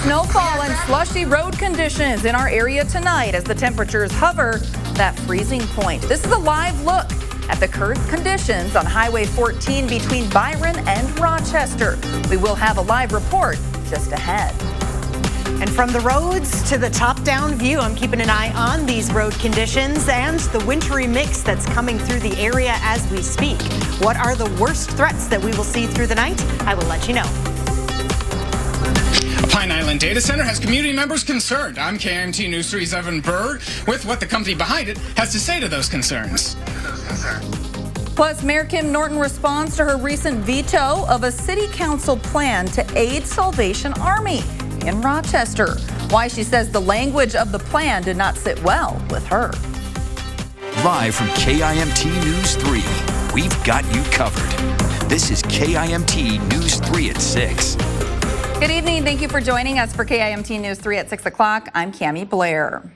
Snowfall and slushy road conditions in our area tonight as the temperatures hover that freezing point. This is a live look at the current conditions on Highway 14 between Byron and Rochester. We will have a live report just ahead. And from the roads to the top-down view, I'm keeping an eye on these road conditions and the wintry mix that's coming through the area as we speak. What are the worst threats that we will see through the night? I will let you know. A Pine Island data center has community members concerned. I'm KIMT News 3's Evan Bird with what the company behind it has to say to those concerns. Plus, Mayor Kim Norton responds to her recent veto of a city council plan to aid Salvation Army in Rochester. Why she says the language of the plan did not sit well with her. Live from KIMT News 3, we've got you covered. This is KIMT News 3 at 6. Good evening. Thank you for joining us for KIMT News 3 at 6 o'clock. I'm Kamie Blair.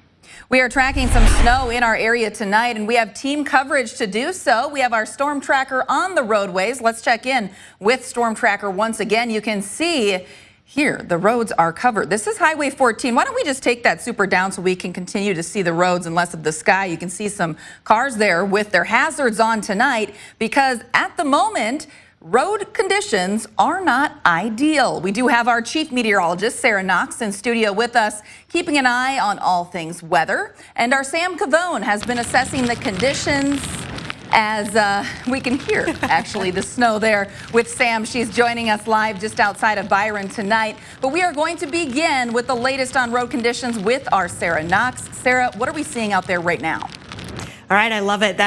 We are tracking some snow in our area tonight, and we have team coverage to do so. We have our storm tracker on the roadways. Let's check in with storm tracker once again. You can see here the roads are covered. This is Highway 14. Why don't we just take that super down so we can continue to see the roads and less of the sky. You can see some cars there with their hazards on tonight because at the moment, road conditions are not ideal. We do have our chief meteorologist, Sara Knox, in studio with us, keeping an eye on all things weather. And our Sam Cavone has been assessing the conditions as we can hear, actually, the snow there with Sam. She's joining us live just outside of Byron tonight. But we are going to begin with the latest on road conditions with our Sara Knox. Sara, what are we seeing out there right now? All right, I love it.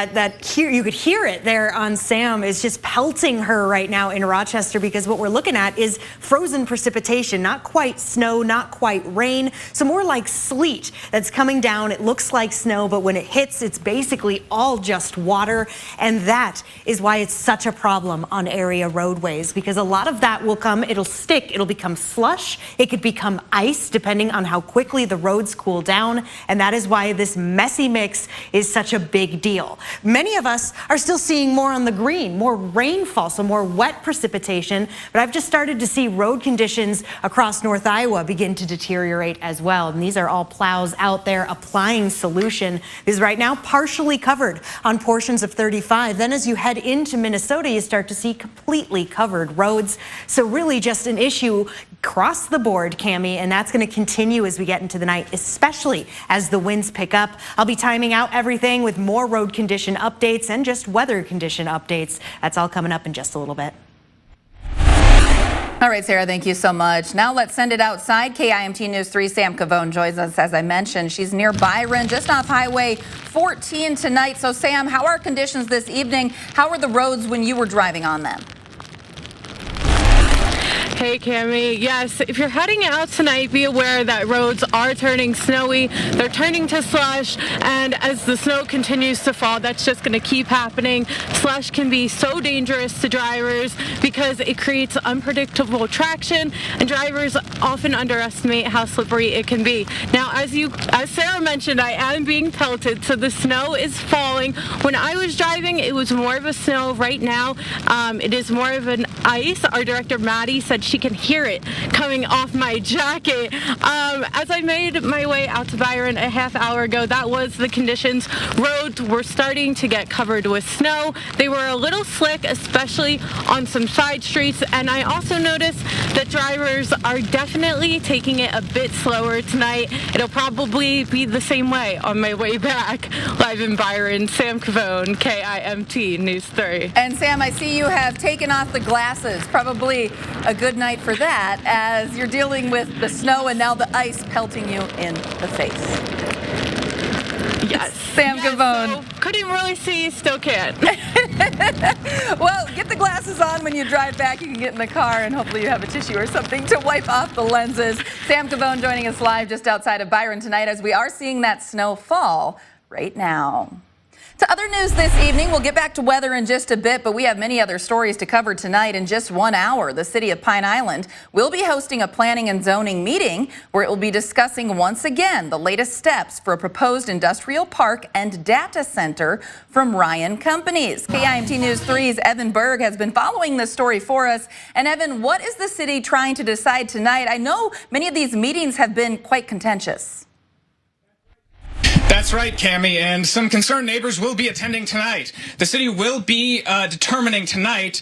You could hear it there on Sam. Is just pelting her right now in Rochester because what we're looking at is frozen precipitation, not quite snow, not quite rain, so more like sleet that's coming down. It looks like snow, but when it hits, it's basically all just water, and that is why it's such a problem on area roadways because a lot of that will come, it'll stick, it'll become slush, it could become ice depending on how quickly the roads cool down, and that is why this messy mix is such a big deal. Many of us are still seeing more on the green, more rainfall, so more wet precipitation, but I've just started to see road conditions across North Iowa begin to deteriorate as well. And these are all plows out there applying solution. This is right now partially covered on portions of 35. Then as you head into Minnesota, you start to see completely covered roads. So really just an issue across the board, Kamie, and that's going to continue as we get into the night, especially as the winds pick up. I'll be timing out everything with more road condition updates and just weather condition updates. That's all coming up in just a little bit. All right, Sara, thank you so much. Now let's send it outside. KIMT News 3, Sam Cavone joins us, as I mentioned. She's near Byron, just off Highway 14 tonight. So, Sam, how are conditions this evening? How are the roads when you were driving on them? Hey, Kamie. Yes, if you're heading out tonight, be aware that roads are turning snowy. They're turning to slush, and as the snow continues to fall, that's just going to keep happening. Slush can be so dangerous to drivers because it creates unpredictable traction, and drivers often underestimate how slippery it can be. Now, as Sara mentioned, I am being pelted, so the snow is falling. When I was driving, it was more of a snow. Right now, it is more of an ice. Our director, Maddie, said she can hear it coming off my jacket. As I made my way out to Byron a half hour ago, that was the conditions. Roads were starting to get covered with snow. They were a little slick, especially on some side streets, and I also noticed that drivers are definitely taking it a bit slower tonight. It'll probably be the same way on my way back. Live in Byron, Sam Cavone, KIMT News 3. And Sam, I see you have taken off the glasses. Probably a good night for that as you're dealing with the snow and now the ice pelting you in the face. Yes. Sam Cavone. So couldn't really see, still can't. Well, get the glasses on when you drive back. You can get in the car and hopefully you have a tissue or something to wipe off the lenses. Sam Cavone joining us live just outside of Byron tonight as we are seeing that snow fall right now. To other news this evening, we'll get back to weather in just a bit, but we have many other stories to cover tonight. In just 1 hour, the city of Pine Island will be hosting a planning and zoning meeting where it will be discussing once again the latest steps for a proposed industrial park and data center from Ryan Companies. KIMT News 3's Evan Berg has been following this story for us. And Evan, what is the city trying to decide tonight? I know many of these meetings have been quite contentious. That's right, Kamie, and some concerned neighbors will be attending tonight. The city will be determining tonight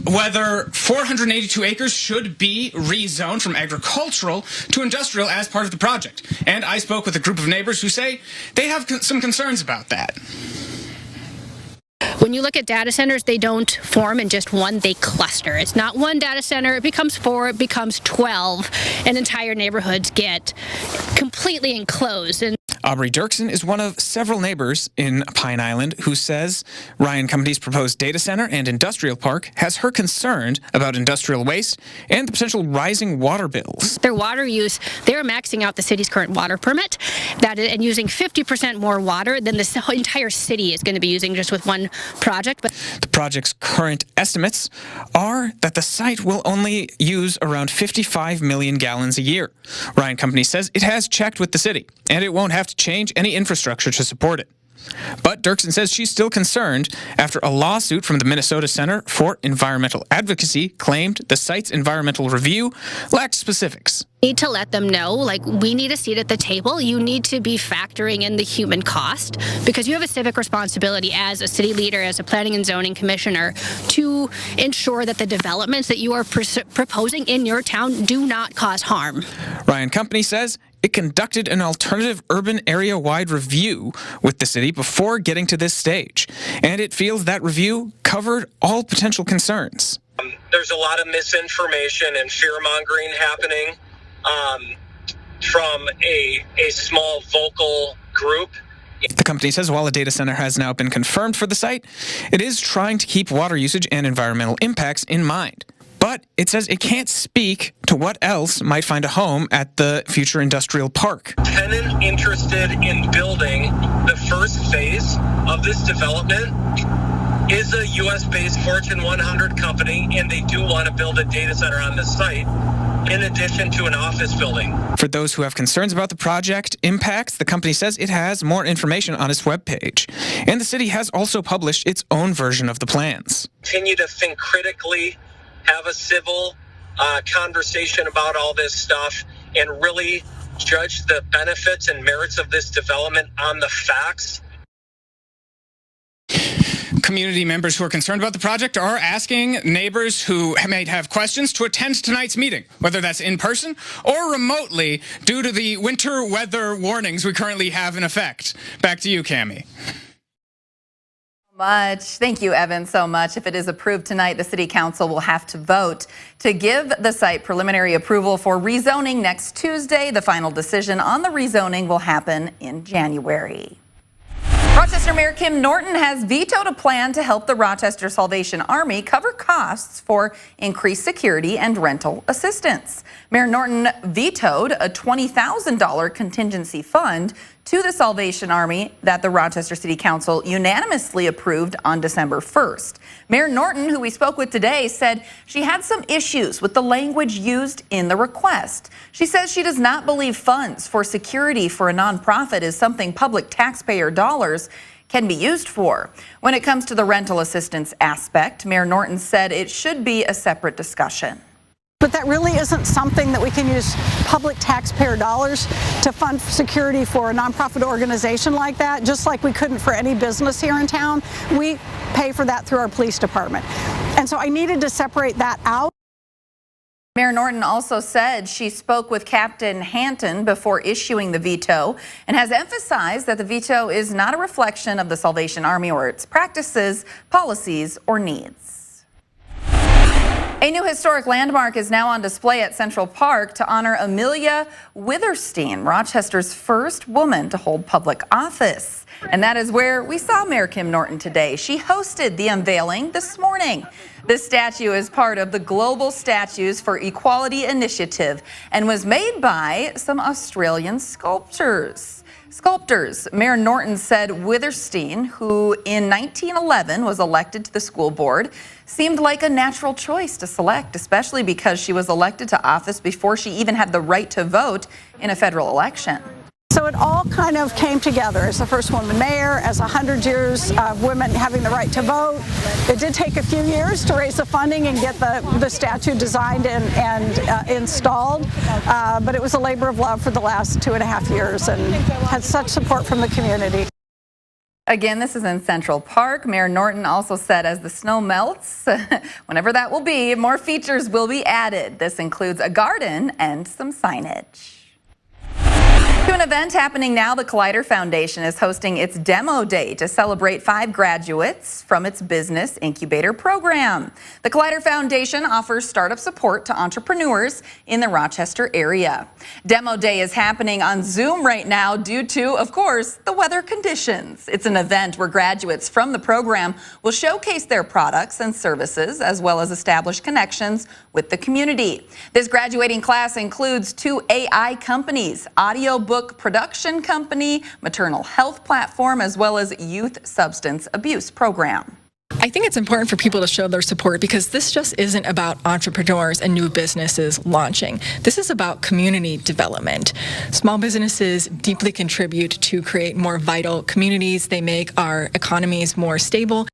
whether 482 acres should be rezoned from agricultural to industrial as part of the project. And I spoke with a group of neighbors who say they have some concerns about that. When you look at data centers, they don't form in just one, they cluster. It's not one data center, it becomes 4, it becomes 12, and entire neighborhoods get completely enclosed. And Aubrey Dirksen is one of several neighbors in Pine Island who says Ryan Company's proposed data center and industrial park has her concerned about industrial waste and the potential rising water bills. Their water use, they're maxing out the city's current water permit and using 50% more water than the entire city is going to be using just with one project. But the project's current estimates are that the site will only use around 55 million gallons a year. Ryan Company says it has checked with the city and it won't have to change any infrastructure to support it. But Dirksen says she's still concerned after a lawsuit from the Minnesota Center for Environmental Advocacy claimed the site's environmental review lacked specifics. Need to let them know, like, we need a seat at the table. You need to be factoring in the human cost because you have a civic responsibility as a city leader, as a planning and zoning commissioner, to ensure that the developments that you are proposing in your town do not cause harm. Ryan Company says it conducted an alternative urban area-wide review with the city before getting to this stage, and it feels that review covered all potential concerns. There's a lot of misinformation and fear-mongering happening from a small vocal group. The company says while a data center has now been confirmed for the site, it is trying to keep water usage and environmental impacts in mind. But it says it can't speak to what else might find a home at the future industrial park. Tenant interested in building the first phase of this development is a U.S.-based Fortune 100 company, and they do want to build a data center on the site in addition to an office building. For those who have concerns about the project impacts, the company says it has more information on its webpage. And the city has also published its own version of the plans. Continue to think critically, have a civil conversation about all this stuff, and really judge the benefits and merits of this development on the facts. Community members who are concerned about the project are asking neighbors who might have questions to attend tonight's meeting, whether that's in person or remotely, due to the winter weather warnings we currently have in effect. Back to you, Kamie. Thank you, Evan, so much. If it is approved tonight, the City Council will have to vote to give the site preliminary approval for rezoning next Tuesday. The final decision on the rezoning will happen in January. Rochester Mayor Kim Norton has vetoed a plan to help the Rochester Salvation Army cover costs for increased security and rental assistance. Mayor Norton vetoed a $20,000 contingency fund to the Salvation Army that the Rochester City Council unanimously approved on December 1st. Mayor Norton, who we spoke with today, said she had some issues with the language used in the request. She says she does not believe funds for security for a nonprofit is something public taxpayer dollars can be used for. When it comes to the rental assistance aspect, Mayor Norton said it should be a separate discussion. But that really isn't something that we can use public taxpayer dollars to fund security for a nonprofit organization like that, just like we couldn't for any business here in town. We pay for that through our police department. And so I needed to separate that out. Mayor Norton also said she spoke with Captain Hanton before issuing the veto and has emphasized that the veto is not a reflection of the Salvation Army or its practices, policies, or needs. A new historic landmark is now on display at Central Park to honor Amelia Witherstein, Rochester's first woman to hold public office. And that is where we saw Mayor Kim Norton today. She hosted the unveiling this morning. This statue is part of the Global Statues for Equality initiative and was made by some Australian sculptors. Mayor Norton said Witherstein, who in 1911 was elected to the school board, seemed like a natural choice to select, especially because she was elected to office before she even had the right to vote in a federal election. So it all kind of came together as the first woman mayor, as 100 years of women having the right to vote. It did take a few years to raise the funding and get the statue designed and installed, but it was a labor of love for the last 2.5 years and had such support from the community. Again, this is in Central Park. Mayor Norton also said as the snow melts, whenever that will be, more features will be added. This includes a garden and some signage. To an event happening now, the Collider Foundation is hosting its demo day to celebrate 5 graduates from its business incubator program. The Collider Foundation offers startup support to entrepreneurs in the Rochester area. Demo day is happening on Zoom right now due to, of course, the weather conditions. It's an event where graduates from the program will showcase their products and services as well as establish connections with the community. This graduating class includes 2 AI companies, audiobook production company, maternal health platform, as well as youth substance abuse program. I think it's important for people to show their support because this just isn't about entrepreneurs and new businesses launching. This is about community development. Small businesses deeply contribute to create more vital communities. They make our economies more stable.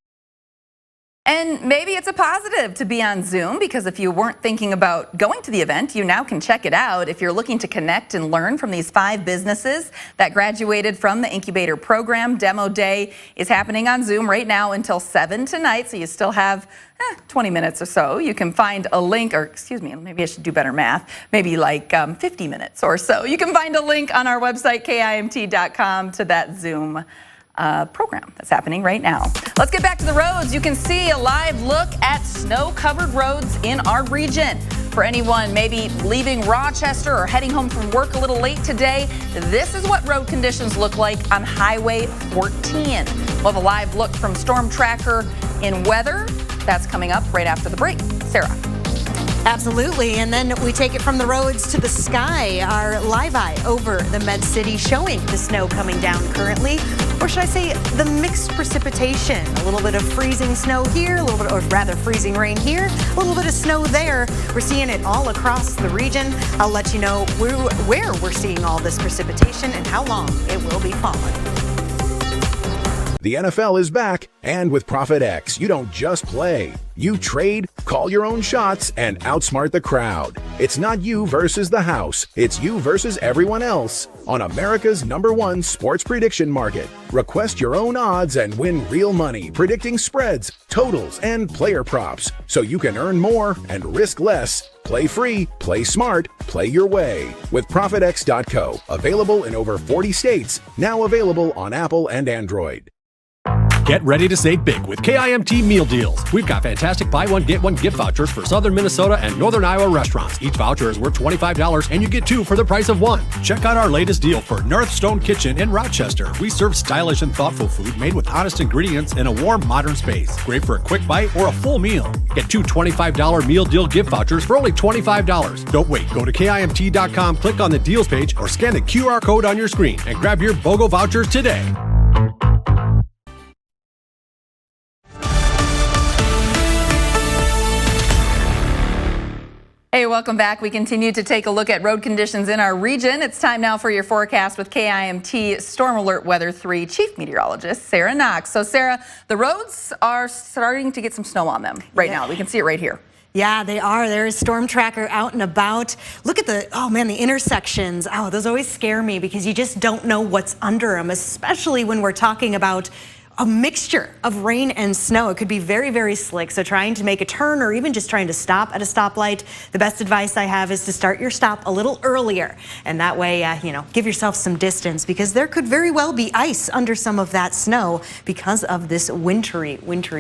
And maybe it's a positive to be on Zoom because if you weren't thinking about going to the event, you now can check it out. If you're looking to connect and learn from these 5 businesses that graduated from the incubator program, Demo Day is happening on Zoom right now until 7 tonight. So you still have 20 minutes or so. You can find a link, or excuse me, maybe I should do better math, maybe like 50 minutes or so. You can find a link on our website, KIMT.com, to that Zoom program that's happening right now. Let's get back to the roads. You can see a live look at snow-covered roads in our region. For anyone maybe leaving Rochester or heading home from work a little late today, this is what road conditions look like on Highway 14. We'll have a live look from Storm Tracker in weather. That's coming up right after the break. Sarah. Absolutely, and then we take it from the roads to the sky. Our live eye over the Med City showing the snow coming down currently, or should I say the mixed precipitation. A little bit of freezing snow here, a little bit, or rather freezing rain here, a little bit of snow there. We're seeing it all across the region. I'll let you know where we're seeing all this precipitation and how long it will be falling. The NFL is back, and with Profit X, you don't just play. You trade, call your own shots, and outsmart the crowd. It's not you versus the house. It's you versus everyone else on America's #1 sports prediction market. Request your own odds and win real money predicting spreads, totals, and player props so you can earn more and risk less. Play free, play smart, play your way with ProfitX.co. Available in over 40 states. Now available on Apple and Android. Get ready to save big with KIMT meal deals. We've got fantastic buy one, get one gift vouchers for Southern Minnesota and Northern Iowa restaurants. Each voucher is worth $25 and you get 2 for the price of 1. Check out our latest deal for Northstone Kitchen in Rochester. We serve stylish and thoughtful food made with honest ingredients in a warm, modern space. Great for a quick bite or a full meal. Get 2 $25 meal deal gift vouchers for only $25. Don't wait. Go to KIMT.com, click on the deals page, or scan the QR code on your screen and grab your BOGO vouchers today. Hey, welcome back. We continue to take a look at road conditions in our region. It's time now for your forecast with KIMT Storm Alert Weather 3 Chief Meteorologist Sara Knox. So, Sara, the roads are starting to get some snow on them right now. We can see it right here. Yeah, they are. There is Storm Tracker out and about. Look at the intersections. Oh, those always scare me because you just don't know what's under them, especially when we're talking about a mixture of rain and snow. It could be very, very slick. So trying to make a turn or even just trying to stop at a stoplight, the best advice I have is to start your stop a little earlier. And that way, give yourself some distance, because there could very well be ice under some of that snow because of this wintry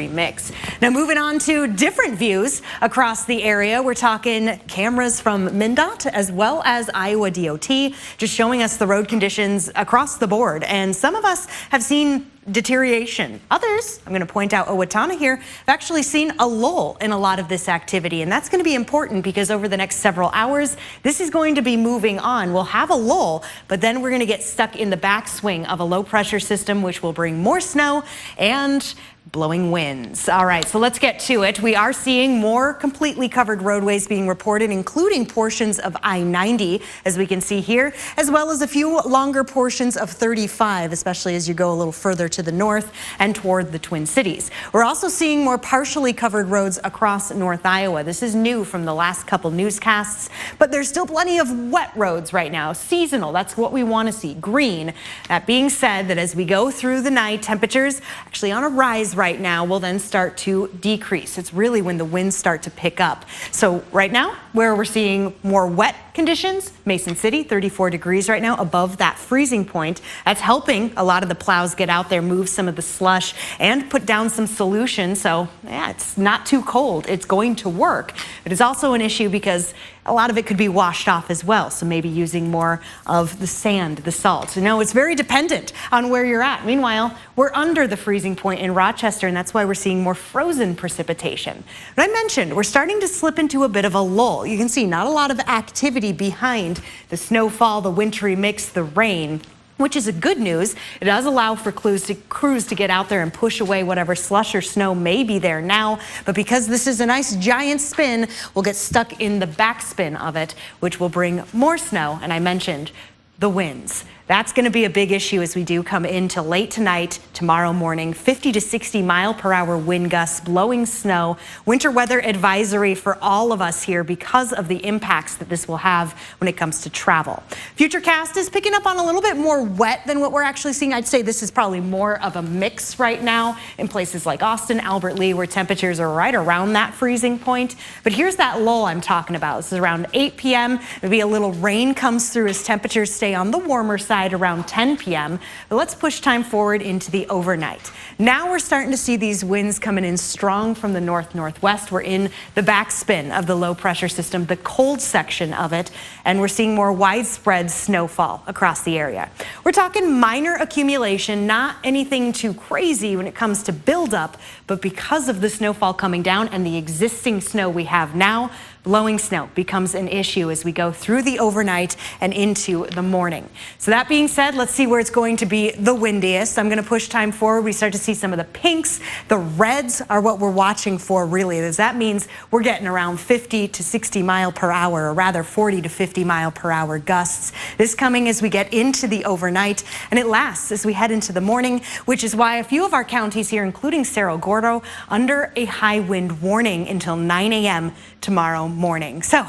mix. Now moving on to different views across the area. We're talking cameras from MnDOT as well as Iowa DOT, just showing us the road conditions across the board. And some of us have seen deterioration. Others, I'm going to point out Owatonna here, have actually seen a lull in a lot of this activity. And that's going to be important because over the next several hours, this is going to be moving on. We'll have a lull, but then we're going to get stuck in the backswing of a low pressure system, which will bring more snow and blowing winds. All right, so let's get to it. We are seeing more completely covered roadways being reported, including portions of I-90, as we can see here, as well as a few longer portions of 35, especially as you go a little further to the north and toward the Twin Cities. We're also seeing more partially covered roads across North Iowa. This is new from the last couple newscasts, but there's still plenty of wet roads right now. Seasonal, that's what we want to see, green. That being said, that as we go through the night, temperatures actually on a rise right now will then start to decrease. It's really when the winds start to pick up. So right now, where we're seeing more wet conditions, Mason City, 34 degrees right now, above that freezing point. That's helping a lot of the plows get out there, move some of the slush, and put down some solution. So yeah, it's not too cold. It's going to work. It is also an issue because a lot of it could be washed off as well. So maybe using more of the sand, the salt. So no, it's very dependent on where you're at. Meanwhile, we're under the freezing point in Rochester, and that's why we're seeing more frozen precipitation. But I mentioned we're starting to slip into a bit of a lull. You can see not a lot of activity behind the snowfall, the wintry mix, the rain, which is a good news. It does allow for crews to get out there and push away whatever slush or snow may be there now. But because this is a nice giant spin, we'll get stuck in the backspin of it, which will bring more snow. And I mentioned the winds. That's going to be a big issue as we do come into late tonight, tomorrow morning. 50 to 60 mile per hour wind gusts, blowing snow, winter weather advisory for all of us here because of the impacts that this will have when it comes to travel. Futurecast is picking up on a little bit more wet than what we're actually seeing. I'd say this is probably more of a mix right now in places like Austin, Albert Lee, where temperatures are right around that freezing point. But here's that lull I'm talking about. This is around 8 p.m. Maybe a little rain comes through as temperatures stay on the warmer side around 10 p.m. But let's push time forward into the overnight. Now we're starting to see these winds coming in strong from the northwest. We're in the backspin of the low pressure system, the cold section of it, and we're seeing more widespread snowfall across the area. We're talking minor accumulation, not anything too crazy when it comes to buildup, but because of the snowfall coming down and the existing snow we have now, blowing snow becomes an issue as we go through the overnight and into the morning. So that being said, let's see where it's going to be the windiest. I'm going to push time forward. We start to see some of the pinks. The reds are what we're watching for, really, as that means we're getting around 50 to 60 mile per hour, or rather 40 to 50 mile per hour gusts. This coming as we get into the overnight, and it lasts as we head into the morning, which is why a few of our counties here, including Cerro Gordo, under a high wind warning until 9 a.m. tomorrow morning. So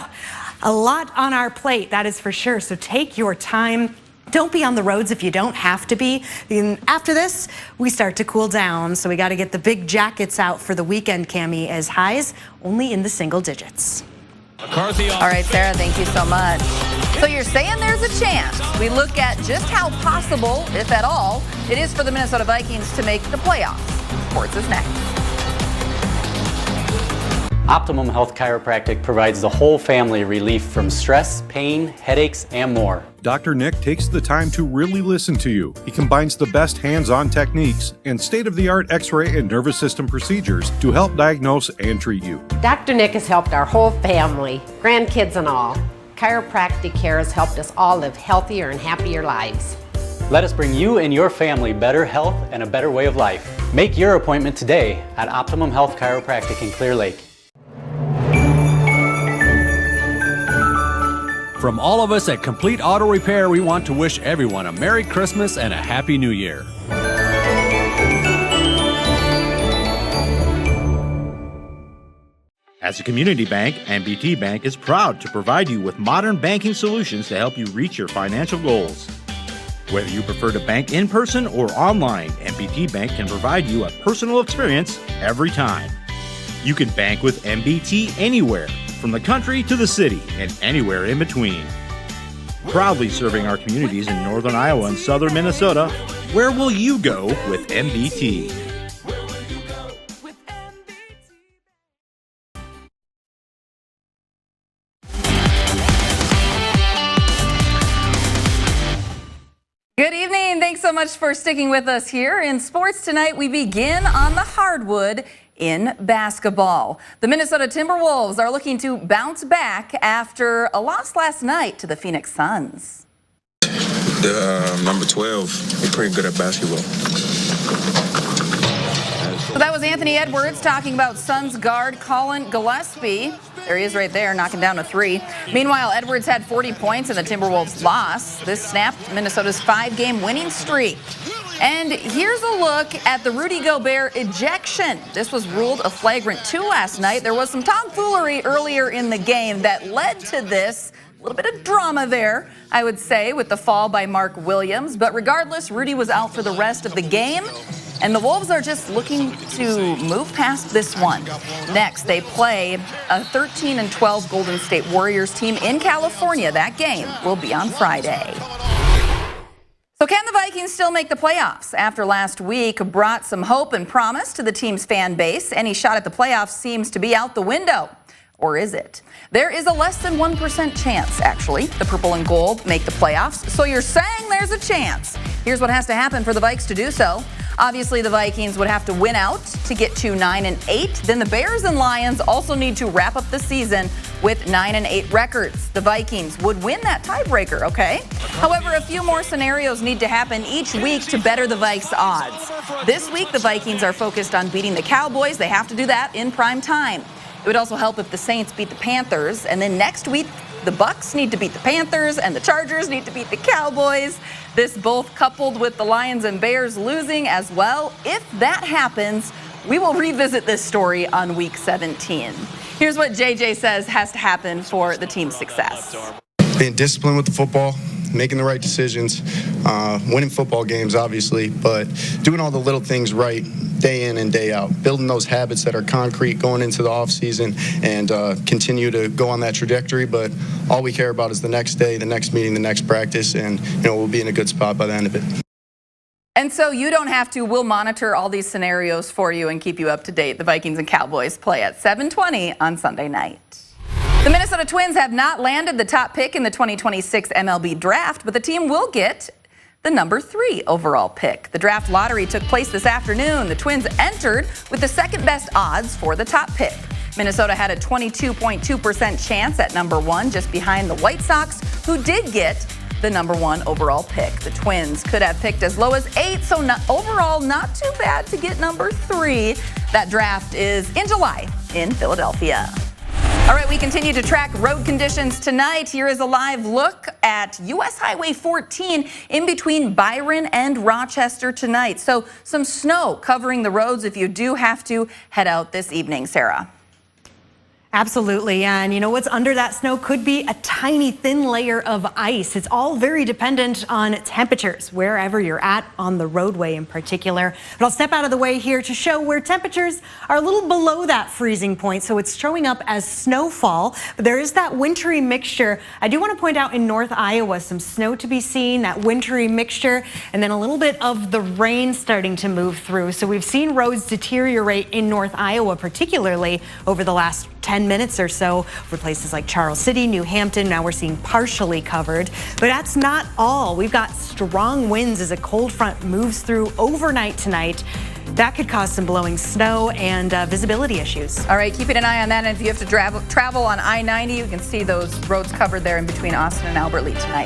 a lot on our plate, that is for sure. So take your time. Don't be on the roads if you don't have to be. And after this, we start to cool down. So we got to get the big jackets out for the weekend, Kamie, as highs only in the single digits. All right, Sara, thank you so much. So you're saying there's a chance we look at just how possible, if at all, it is for the Minnesota Vikings to make the playoffs. Sports is next. Optimum Health Chiropractic provides the whole family relief from stress, pain, headaches, and more. Dr. Nick takes the time to really listen to you. He combines the best hands-on techniques and state-of-the-art x-ray and nervous system procedures to help diagnose and treat you. Dr. Nick has helped our whole family, grandkids and all. Chiropractic care has helped us all live healthier and happier lives. Let us bring you and your family better health and a better way of life. Make your appointment today at Optimum Health Chiropractic in Clear Lake. From all of us at Complete Auto Repair, we want to wish everyone a Merry Christmas and a Happy New Year. As a community bank, MBT Bank is proud to provide you with modern banking solutions to help you reach your financial goals. Whether you prefer to bank in person or online, MBT Bank can provide you a personal experience every time. You can bank with MBT anywhere, from the country to the city, and anywhere in between. Proudly serving our communities in northern Iowa and southern Minnesota, where will you go with MBT? Good evening. Thanks so much for sticking with us here. In sports tonight, we begin on the hardwood in basketball. The Minnesota Timberwolves are looking to bounce back after a loss last night to the Phoenix Suns. Number 12, they're pretty good at basketball. So that was Anthony Edwards talking about Suns guard Colin Gillespie. There he is right there, knocking down a three. Meanwhile, Edwards had 40 points in the Timberwolves' loss. This snapped Minnesota's 5-game winning streak. And here's a look at the Rudy Gobert ejection. This was ruled a flagrant 2 last night. There was some tomfoolery earlier in the game that led to this. A little bit of drama there, I would say, with the fall by Mark Williams. But regardless, Rudy was out for the rest of the game. And the Wolves are just looking to move past this one. Next, they play a 13-12 Golden State Warriors team in California. That game will be on Friday. So can the Vikings still make the playoffs? After last week brought some hope and promise to the team's fan base, any shot at the playoffs seems to be out the window. Or is it? There is a less than 1% chance, actually, the purple and gold make the playoffs. So you're saying there's a chance. Here's what has to happen for the Vikes to do so. Obviously, the Vikings would have to win out to get to 9-8. Then the Bears and Lions also need to wrap up the season with 9-8 records. The Vikings would win that tiebreaker, okay? However, a few more scenarios need to happen each week to better the Vikes' odds. This week, the Vikings are focused on beating the Cowboys. They have to do that in prime time. It would also help if the Saints beat the Panthers. And then next week, the Bucks need to beat the Panthers and the Chargers need to beat the Cowboys. This both coupled with the Lions and Bears losing as well. If that happens, we will revisit this story on week 17. Here's what JJ says has to happen for the team's success. Being disciplined with the football, making the right decisions, winning football games, obviously, but doing all the little things right day in and day out, building those habits that are concrete going into the offseason and continue to go on that trajectory. But all we care about is the next day, the next meeting, the next practice, and we'll be in a good spot by the end of it. And so you don't have to. We'll monitor all these scenarios for you and keep you up to date. The Vikings and Cowboys play at 7:20 on Sunday night. The Minnesota Twins have not landed the top pick in the 2026 MLB draft, but the team will get the number 3 overall pick. The draft lottery took place this afternoon. The Twins entered with the second best odds for the top pick. Minnesota had a 22.2% chance at number 1, just behind the White Sox, who did get the number 1 overall pick. The Twins could have picked as low as 8, so overall not too bad to get number 3. That draft is in July in Philadelphia. All right, we continue to track road conditions tonight. Here is a live look at U.S. Highway 14 in between Byron and Rochester tonight. So some snow covering the roads if you do have to head out this evening, Sarah. Absolutely, and you know what's under that snow could be a tiny thin layer of ice. It's all very dependent on temperatures, wherever you're at on the roadway in particular. But I'll step out of the way here to show where temperatures are a little below that freezing point, so it's showing up as snowfall. But there is that wintry mixture. I do want to point out in North Iowa, some snow to be seen, that wintry mixture, and then a little bit of the rain starting to move through. So we've seen roads deteriorate in North Iowa, particularly over the last 10 minutes or so for places like Charles City, New Hampton. Now we're seeing partially covered, but that's not all. We've got strong winds as a cold front moves through overnight tonight. That could cause some blowing snow and visibility issues. All right, keeping an eye on that. And if you have to travel on I-90, you can see those roads covered there in between Austin and Albert Lea tonight.